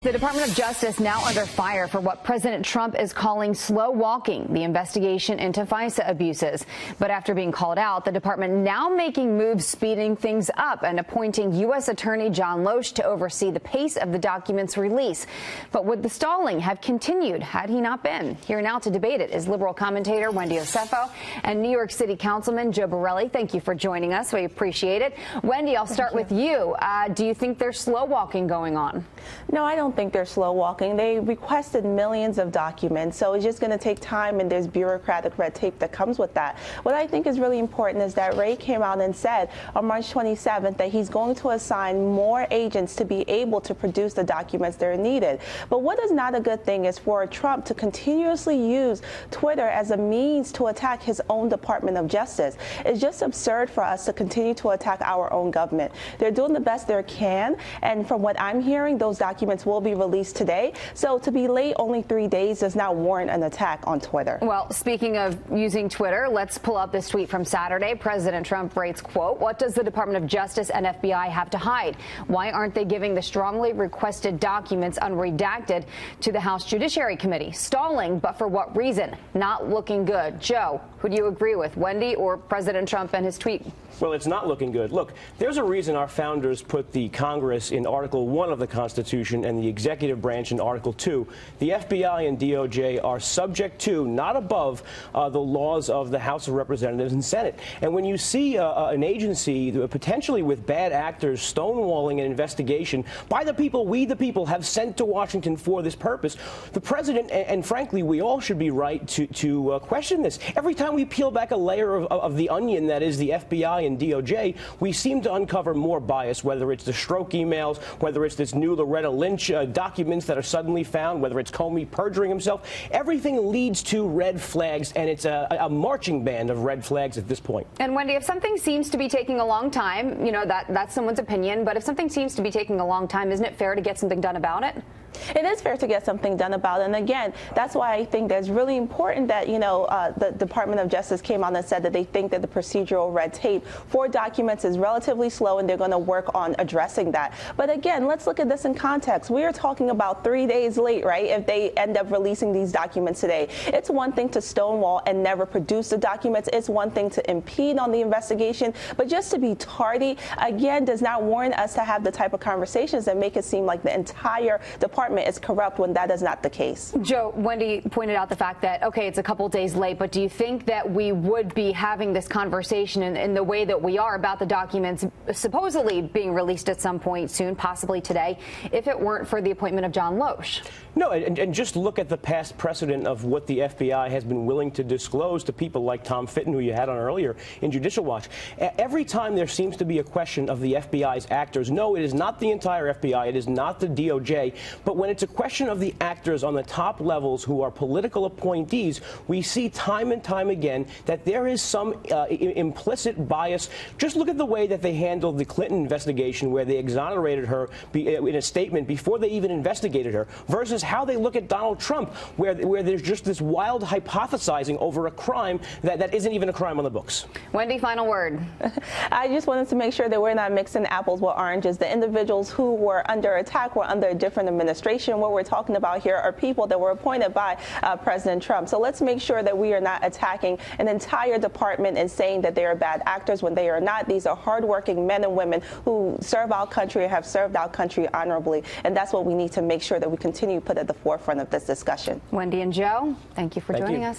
The Department of Justice now under fire for what President Trump is calling slow walking the investigation into FISA abuses. But after being called out, the department now making moves speeding things up and appointing U.S. Attorney John Lausch to oversee the pace of the documents release. But would the stalling have continued had he not been? Here now to debate it is Liberal Commentator Wendy Osefo and New York City Councilman Joe Borelli. Thank you for joining us. We appreciate it. Wendy, I'll start with you. Do you think there's slow walking going on? No, I don't think they're slow walking. They requested millions of documents, so it's just going to take time, and there's bureaucratic red tape that comes with that. What I think is really important is that Ray came out and said on March 27th that he's going to assign more agents to be able to produce the documents that are needed. But what is not a good thing is for Trump to continuously use Twitter as a means to attack his own Department of Justice. It's just absurd for us to continue to attack our own government. They're doing the best they can, and from what I'm hearing, those documents will be released today. So to be late only 3 days does not warrant an attack on Twitter. Well, speaking of using Twitter, let's pull up this tweet from Saturday. President Trump writes, quote, "What does the Department of Justice and FBI have to hide? Why aren't they giving the strongly requested documents unredacted to the House Judiciary Committee? Stalling, but for what reason? Not looking good." Joe, who do you agree with, Wendy or President Trump and his tweet? Well, it's not looking good. Look, there's a reason our founders put the Congress in Article 1 of the Constitution and the executive branch in Article 2. The FBI and DOJ are subject to, not above, the laws of the House of Representatives and Senate. And when you see an agency potentially with bad actors stonewalling an investigation by the people we, the people, have sent to Washington for this purpose, the president, and frankly, we all should be right to question this. Every time we peel back a layer of the onion that is the FBI and DOJ, we seem to uncover more bias, whether it's the Strzok emails, whether it's this new Loretta Lynch documents that are suddenly found, whether it's Comey perjuring himself. Everything leads to red flags, and it's a marching band of red flags at this point. And Wendy, if something seems to be taking a long time, you know, that's someone's opinion, but if something seems to be taking a long time, isn't it fair to get something done about it? It is fair to get something done about it. And again, that's why I think that's really important that, you know, the Department of Justice came out and said that they think that the procedural red tape for documents is relatively slow, and they're going to work on addressing that. But again, let's look at this in context. We are talking about 3 days late, right? If they end up releasing these documents today, it's one thing to stonewall and never produce the documents. It's one thing to impede on the investigation. But just to be tardy, again, does not warrant us to have the type of conversations that make it seem like the entire department is corrupt when that is not the case. Joe, Wendy pointed out the fact that, okay, it's a couple days late, but do you think that we would be having this conversation in the way that we are about the documents supposedly being released at some point soon, possibly today, if it weren't for the appointment of John Lausch? No, and just look at the past precedent of what the FBI has been willing to disclose to people like Tom Fitton, who you had on earlier in Judicial Watch. Every time there seems to be a question of the FBI's actors, no, it is not the entire FBI, it is not the DOJ, but when it's a question of the actors on the top levels who are political appointees, we see time and time again that there is some implicit bias. Just look at the way that they handled the Clinton investigation, where they exonerated her in a statement before they even investigated her, versus how they look at Donald Trump, where there's just this wild hypothesizing over a crime that isn't even a crime on the books. Wendy, final word. I just wanted to make sure that we're not mixing apples with oranges. The individuals who were under attack were under a different administration. What we're talking about here are people that were appointed by President Trump. So let's make sure that we are not attacking an entire department and saying that they are bad actors when they are not. These are hardworking men and women who serve our country and have served our country honorably. And that's what we need to make sure that we continue to put at the forefront of this discussion. Wendy and Joe, thank you for joining us.